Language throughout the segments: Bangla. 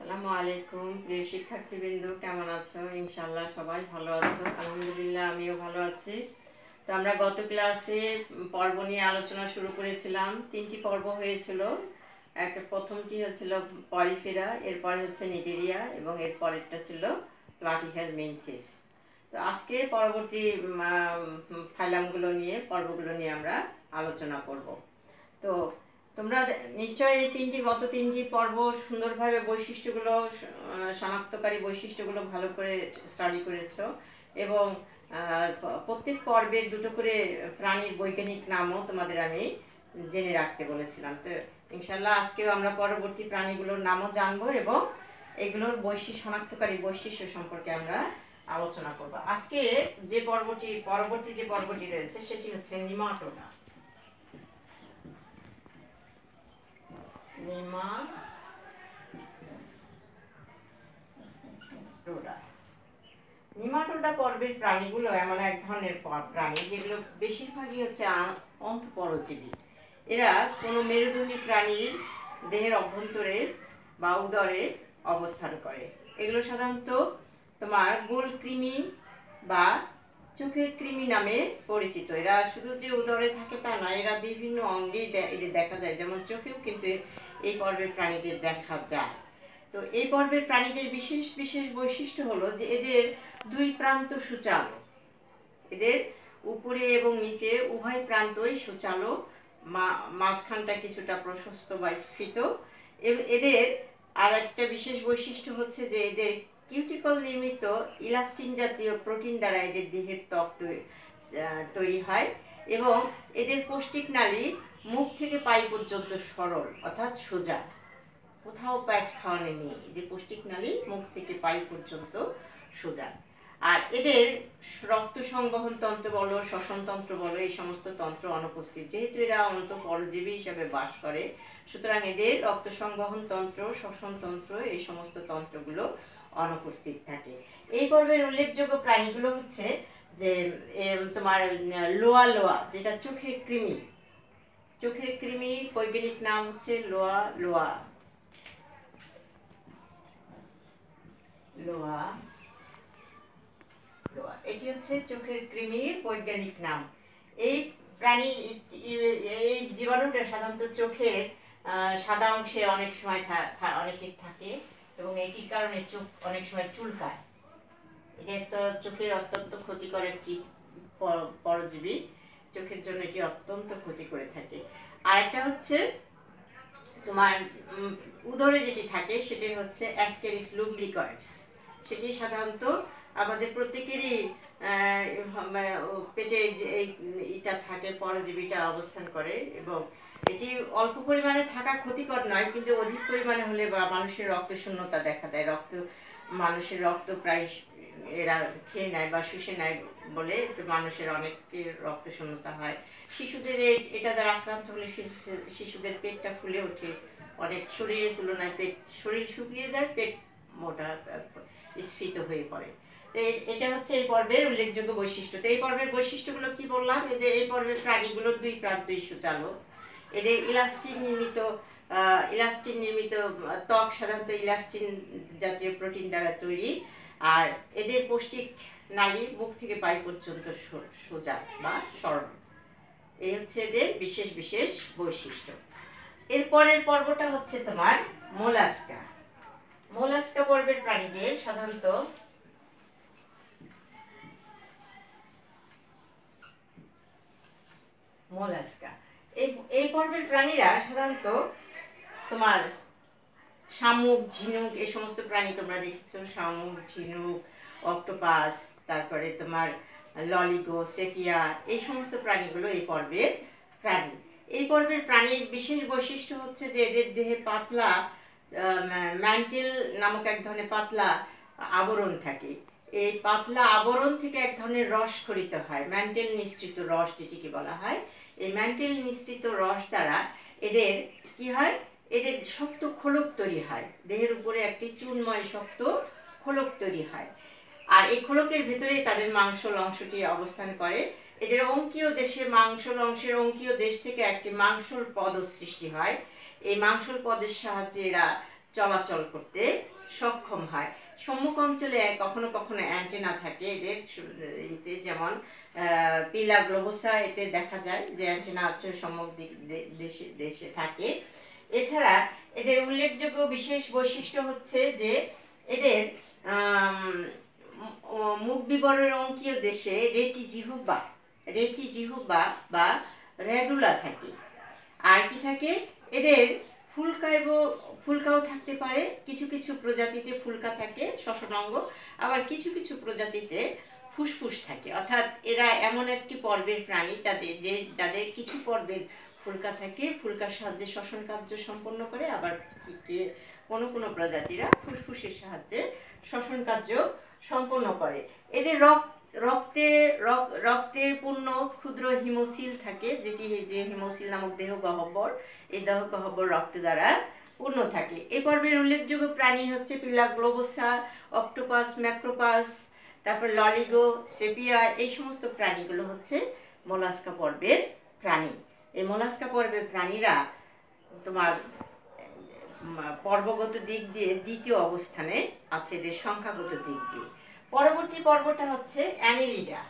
আসসালামু আলাইকুম প্রিয় শিক্ষার্থীবৃন্দ, কেমন আছো? ইনশাআল্লাহ সবাই ভালো আছো। আলহামদুলিল্লাহ আমিও ভালো আছি। তো আমরা গত ক্লাসে পর্ব নিয়ে আলোচনা শুরু করেছিলাম। 3টি পর্ব হয়েছিল। প্রথমটি হচ্ছিল পরিফেরা, এরপরে হচ্ছে নিটেরিয়া এবং এর পরেরটা ছিল প্লাটিহেলমিনথিস। তো আজকে পরবর্তী ফাইলামগুলো নিয়ে পর্বগুলো নিয়ে আমরা আলোচনা করব। তো তোমরা নিশ্চয়ই গত তিনটি পর্ব সুন্দরভাবে বৈশিষ্ট্যগুলো শনাক্তকারী বৈশিষ্ট্যগুলো ভালো করে স্টাডি করেছো এবং প্রত্যেক পর্বের দুটো করে প্রাণীর বৈজ্ঞানিক নামও তোমাদের আমি জেনে রাখতে বলেছিলাম। তো ইনশাল্লাহ আজকেও আমরা পরবর্তী প্রাণীগুলোর নামও জানবো এবং এগুলোর শনাক্তকারী বৈশিষ্ট্য সম্পর্কে আমরা আলোচনা করব। আজকে পরবর্তী যে পর্বটি রয়েছে সেটি হচ্ছে নিমাটোডা। নিমাটোডা পর্বের প্রাণীগুলো এমন এক ধরনের প্রাণী যেগুলো বেশিরভাগই হচ্ছে অন্তঃপরজীবী। এরা কোনো মেরুদণ্ডী প্রাণীর দেহের অভ্যন্তরে বা উদরে অবস্থান করে। এগুলো সাধারণত তোমার গোল কৃমি বা চোখের কৃমি নামে পরিচিত। এরা শুধু যে উদরে থাকে তা নয়, এরা বিভিন্ন অঙ্গেই দেখা যায়, যেমন চোখেও কিন্তু এই পর্বের প্রাণীদের দেখা যায়। তো এই পর্বের প্রাণীদের বিশেষ বিশেষ বৈশিষ্ট্য হলো যে এদের দুই প্রান্ত সূচালো। এদের উপরে এবং নিচে উভয় প্রান্তই সূচালো, মাঝখানটা কিছুটা প্রশস্ত বা স্ফীত। এদের আর একটা বিশেষ বৈশিষ্ট্য হচ্ছে যে এদের কিউটিকল নির্মিত ইলাস্টিন জাতীয় প্রোটিন দ্বারা এদের দেহের ত্বক তৈরি হয় এবং এদের পৌষ্টিক নালী মুখ থেকে পাই পর্যন্ত সরল অর্থাৎ সোজা, কোথাও প্যাচ খাওয়ানো নেই। এদের পৌষ্টিক নালী মুখ থেকে পাই পর্যন্ত সোজা। আর এদের রক্ত সংবহন তন্ত্র বলো, শ্বসন তন্ত্র বলো, এই সমস্ত তন্ত্র অনুপস্থিত। যেহেতু এরা অন্তঃপরজীবী হিসাবে বাস করে, সুতরাং এদের রক্ত সংবহন তন্ত্র, শ্বসন তন্ত্র, এই সমস্ত তন্ত্রগুলো অনুপস্থিত থাকে। এই পর্বের উল্লেখযোগ্য প্রাণীগুলো হচ্ছে যে তোমার লোয়া, যেটা চোখের কৃমি। চোখের কৃমির বৈজ্ঞানিক নাম হচ্ছে লোয়া। এটি হচ্ছে চোখের কৃমির বৈজ্ঞানিক নাম। এই প্রাণী, এই জীবাণুটা সাধারণত চোখের সাদা অংশে অনেক সময় অনেকের থাকে এবং এটির কারণে চোখ অনেক সময় চুলকায়। এটা একটা চোখের অত্যন্ত ক্ষতিকর একটি পরজীবী। চোখের জন্য এটি অত্যন্ত ক্ষতি করে থাকে। আর একটা হচ্ছে তোমার উদরে যেটি থাকে সেটি হচ্ছে অ্যাসকেরিস লুব্রিকয়েডস। সেটি সাধারণত আমাদের প্রত্যেকেরই পেটে যে এটা থাকে, পরজীবীটা অবস্থান করে এবং এটি অল্প পরিমাণে থাকা ক্ষতিকর নয়, কিন্তু অধিক পরিমাণে হলে বা মানুষের রক্ত শূন্যতা দেখা দেয়। মানুষের রক্ত প্রায় এরা খেয়ে নেয় বা শুষে নেয় বলে মানুষের অনেকের রক্ত শূন্যতা হয়। শিশুদের এটা দ্বারা আক্রান্ত হলে শিশুদের পেটটা ফুলে ওঠে, অনেক শরীরের তুলনায় শরীর শুকিয়ে যায়, পেট মোটা স্ফীত হয়ে পড়ে। এটা হচ্ছে এই পর্বের উল্লেখযোগ্য বৈশিষ্ট্য। তো এই পর্বের বৈশিষ্ট্যগুলো কি বললাম? এই পর্বের প্রাণীগুলোর দুই প্রান্তই সূচালো। এদের ইলাস্টিন নির্মিত ত্বক সাধারণত ইলাস্টিন জাতীয় প্রোটিন দ্বারা তৈরি। আর এদের পৌষ্টিক নালী মুখ থেকে পাই পর্যন্ত সোজা বা সরল। এই হচ্ছে এদের বিশেষ বিশেষ বৈশিষ্ট্য। এরপরের পর্বটা হচ্ছে তোমার মোলাস্কা। মোলাস্কা পর্বের প্রাণীদের সাধারণত এই পর্বের প্রাণীরা সাধারণত তোমার শামুক, ঝিনুক, এই সমস্ত প্রাণী তোমরা দেখেছো। শামুক, ঝিনুক, অক্টোপাস, তারপরে তোমার ললিগো, সেপিয়া, এই সমস্ত প্রাণীগুলো এই পর্বের প্রাণী। এই পর্বের প্রাণীর বিশেষ বৈশিষ্ট্য হচ্ছে যে এদের দেহে পাতলা ম্যান্টেল নামক এক ধরনের পাতলা আবরণ থাকে। এই পাতলা আবরণ থেকে এক ধরনের রস খরিত হয়, ম্যান্টেল নিঃসৃত রস যেটিকে বলা হয়। এই ম্যান্টেল নিঃসৃত রস দ্বারা এদের কি হয়? এদের শক্ত খোলক তৈরি হয়, দেহের উপরে একটি চুনময় শক্ত খোলক তৈরি হয়। আর এই খোলকের ভেতরে তাদের মাংসল অংশটি অবস্থান করে। এদের অঙ্কীয় দেশে মাংসল অংশের অঙ্কীয় দেশ থেকে একটি মাংসল পদ সৃষ্টি হয়। এই মাংসল পদের সাহায্যে এরা চলাচল করতে সক্ষম হয়। সম্মুখ অঞ্চলে কখনো কখনো অ্যান্টেনা থাকে এদের, যেমন পিলা গ্লোবোসা, এতে দেখা যায় যে অ্যান্টেনা সম্মুখ দেশে দেশে থাকে। এছাড়া এদের উল্লেখযোগ্য বিশেষ বৈশিষ্ট্য হচ্ছে যে এদের মুখ বিবরের অঙ্কীয় দেশে রেতি জিহ্বা বা রেডুলা থাকে। আর কি থাকে, এদের ফুলকাও থাকতে পারে। কিছু কিছু প্রজাতিতে ফুলকা থাকে শ্বসনাঙ্গ, আবার কিছু কিছু প্রজাতিতে ফুসফুস থাকে। অর্থাৎ এরা এমন একটি পর্বের প্রাণী যাদের কিছু পর্বের ফুলকা থাকে, ফুলকার সাহায্যে শ্বসন কার্য সম্পন্ন করে, আবার কোনো কোনো প্রজাতিরা ফুসফুসের সাহায্যে শ্বসন কার্য সম্পন্ন করে। এদের রক্তে পূর্ণ ক্ষুদ্র হিমোসিল থাকে, যে হিমোসিল নামক দেহ গহ্বর, এই দেহ গহ্বর রক্ত দ্বারা পূর্ণ থাকে। এই পর্বের উল্লেখযোগ্য প্রাণী হচ্ছে পিলা গ্লোবোসা, অক্টোপাস, ম্যাক্রোপাস, তারপর ললিগো, সেপিয়া, এই সমস্ত প্রাণীগুলো হচ্ছে মোলাস্কা পর্বের প্রাণী। এই মোলাস্কা পর্বের প্রাণীরা তোমার পর্বগত দিক দিয়ে দ্বিতীয় অবস্থানে আছে, এদের সংখ্যাগত দিক দিয়ে। পরবর্তী পর্বটা হচ্ছে অ্যানেলিডা।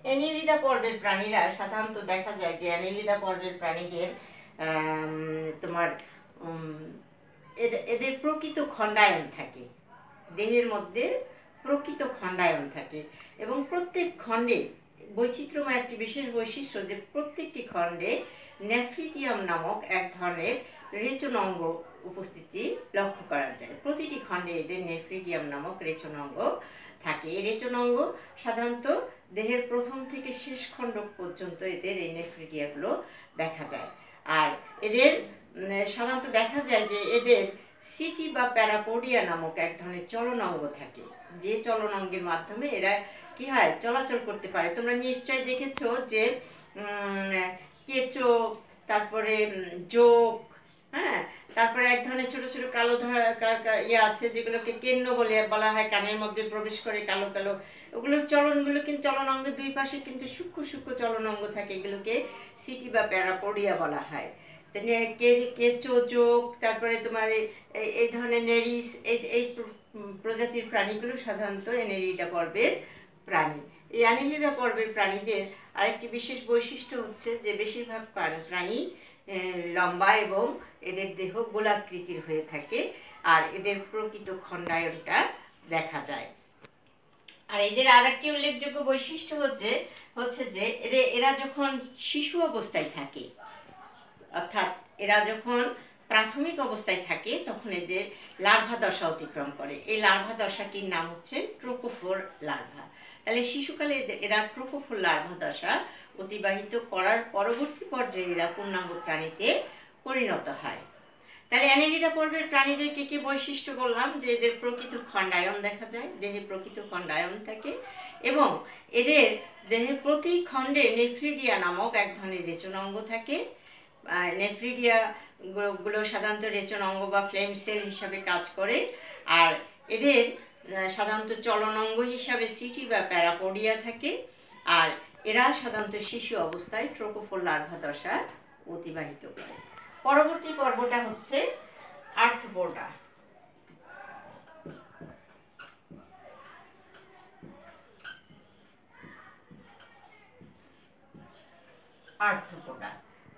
অ্যানেলিডা পর্বের প্রাণীরা সাধারণত দেখা যায় যে অ্যানেলিডা পর্বের প্রাণীদের তোমার এদের প্রকৃত খণ্ডায়ন থাকে, দেহের মধ্যে প্রকৃত খণ্ডায়ন থাকে, এবং প্রত্যেক খণ্ডে বৈচিত্র্যময় একটি বিশেষ বৈশিষ্ট্য যে প্রত্যেকটি খণ্ডে নেফ্রিডিয়াম নামক এক ধরনের রেচনাঙ্গ উপস্থিতি লক্ষ্য করা যায়। প্রতিটি খণ্ডে এদের নেফ্রিডিয়াম নামক রেচনাঙ্গ থাকে। এই রেচনাঙ্গ সাধারণত দেহের প্রথম থেকে শেষ খণ্ড পর্যন্ত এদের এই নেফ্রিডিয়াগুলো দেখা যায়। আর এদের সাধারণত দেখা যায় যে এদের সিটি বা প্যারাপোডিয়া নামক এক ধরনের চলনাঙ্গ থাকে, যে চলনাঙ্গের মাধ্যমে এরা কি হয়, চলাচল করতে পারে। তোমরা নিশ্চয়ই দেখেছো যে কেঁচো, তারপরে জোক, হ্যাঁ, তারপরে এক ধরনের ছোট ছোট কালো আছে যেগুলোকে কেন্ন বলা হয়, কানের মধ্যে প্রবেশ করে কালো কালো, ওগুলোর চলনগুলো কিন্তু চলনাঙ্গের দুই পাশে কিন্তু সূক্ষ্ম সূক্ষ্ম চলনাঙ্গ থাকে, এগুলোকে সিটি বা প্যারাপোডিয়া বলা হয়। কেঁচো, জোক, তারপরে তোমার এই ধরনের নেরিস, এই প্রজাতির প্রাণীগুলো সাধারণত অ্যানেলিডা পর্বের প্রাণী। এই অ্যানেলিডা পর্বের প্রাণীদের আরেকটি বিশেষ বৈশিষ্ট্য হচ্ছে যে বেশিরভাগ প্রাণী লম্বা এবং এদের দেহ গোলাকৃতির হয়ে থাকে, আর এদের প্রকৃত খণ্ডায়নটা দেখা যায়। আর এদের আরেকটি উল্লেখযোগ্য বৈশিষ্ট্য হচ্ছে যে এরা যখন শিশু অবস্থায় থাকে, অর্থাৎ এরা যখন প্রাথমিক অবস্থায় থাকে, তখন এদের লার্ভা দশা অতিক্রম করে। এই লার্ভা দশাটির নাম হচ্ছে ট্রোকোফোর লার্ভা। তাহলে শিশুকালে এরা ট্রোকোফোর লার্ভা দশা অতিবাহিত করার পরবর্তী পর্যায়ে এরা পূর্ণাঙ্গ প্রাণীতে পরিণত হয়। তাহলে অ্যানেলিডা পর্বের প্রাণীদের কি বৈশিষ্ট্য বললাম, যে এদের প্রকৃত খণ্ডায়ন দেখা যায়, দেহে প্রকৃত খণ্ডায়ন থাকে, এবং এদের দেহের প্রতি খণ্ডে নেফ্রিডিয়া নামক এক ধরনের রেচনাঙ্গ থাকে। নেফ্রিডিয়া গুলো সাধারণত রেচনাঙ্গ বা ফ্লেম সেল হিসাবে কাজ করে। আর এদের সাধারণত চলনাঙ্গ হিসাবে সিটি বা প্যারাপোডিয়া থাকে। আর এরা সাধারণত শিশু অবস্থায় ট্রোকোফোর লার্ভা দশা অতিবাহিত করে। পরবর্তী পর্বটা হচ্ছে আর্থ্রোপোডা।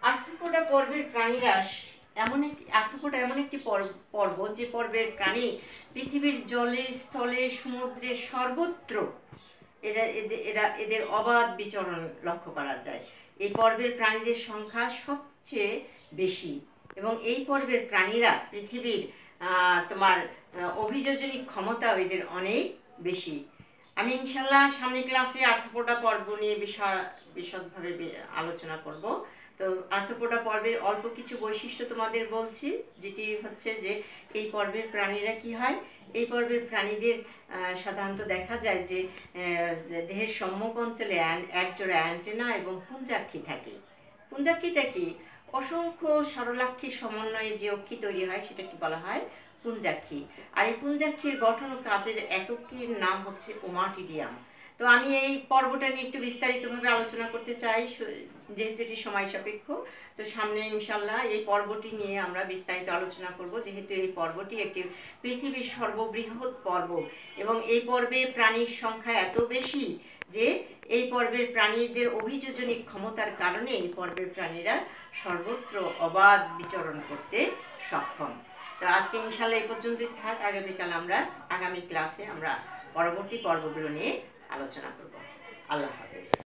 আর্থ্রোপোডা পর্বের প্রাণীরা আর্থ্রোপোডা এমন একটি পর্ব যে পর্বের প্রাণী পৃথিবীর জলে, স্থলে, সমুদ্রে সর্বত্র এদের অবাধ বিচরণ লক্ষ্য করা যায়। এই পর্বের প্রাণীদের সংখ্যা সবচেয়ে বেশি, এবং এই পর্বের প্রাণীরা পৃথিবীর তোমার অভিযোজনিক ক্ষমতাও এদের অনেক বেশি। আমি ইনশাল্লাহ সামনে ক্লাসে আর্থ্রোপোডা পর্ব নিয়ে বিশদভাবে আলোচনা করব। তো আর্থ্রোপোডা পর্বের অল্প কিছু বৈশিষ্ট্য তোমাদের বলছি, যেটি হচ্ছে যে এই পর্বের প্রাণীরা কি হয়, এই পর্বের প্রাণীদের সাধারণত দেখা যায় যে দেহের সম্মুখ অঞ্চলে একজোড়া অ্যান্টেনা এবং পুঞ্জাক্ষী থাকে। পুঞ্জাক্ষীটা কি, অসংখ্য সরলাক্ষীর সমন্বয়ে যে অক্ষী তৈরি হয় সেটাকে বলা হয় পুঞ্জাক্ষী। আর এই পুঞ্জাক্ষীর গঠন ও কাজের এককটির নাম হচ্ছে ওমাটিডিয়াম। তো আমি এই পর্বটা নিয়ে একটু বিস্তারিতভাবে আলোচনা করতে চাই, যেহেতু এটি সময় সাপেক্ষ। তো সামনে ইনশাল্লাহ এই পর্বটি নিয়ে আমরা বিস্তারিত আলোচনা করব, যেহেতু এই পর্বটি একটি পৃথিবীর সর্ববৃহৎ পর্ব এবং এই পর্বে প্রাণীর সংখ্যা এত বেশি যে এই পর্বের প্রাণীদের অভিযোজনিক ক্ষমতার কারণে এই পর্বের প্রাণীরা সর্বত্র অবাধ বিচরণ করতে সক্ষম। তো আজকে ইনশাল্লাহ এই পর্যন্তই থাক। আগামীকাল আগামী ক্লাসে আমরা পরবর্তী পর্বগুলো নিয়ে আলোচনা করব। আল্লাহ হাফেজ।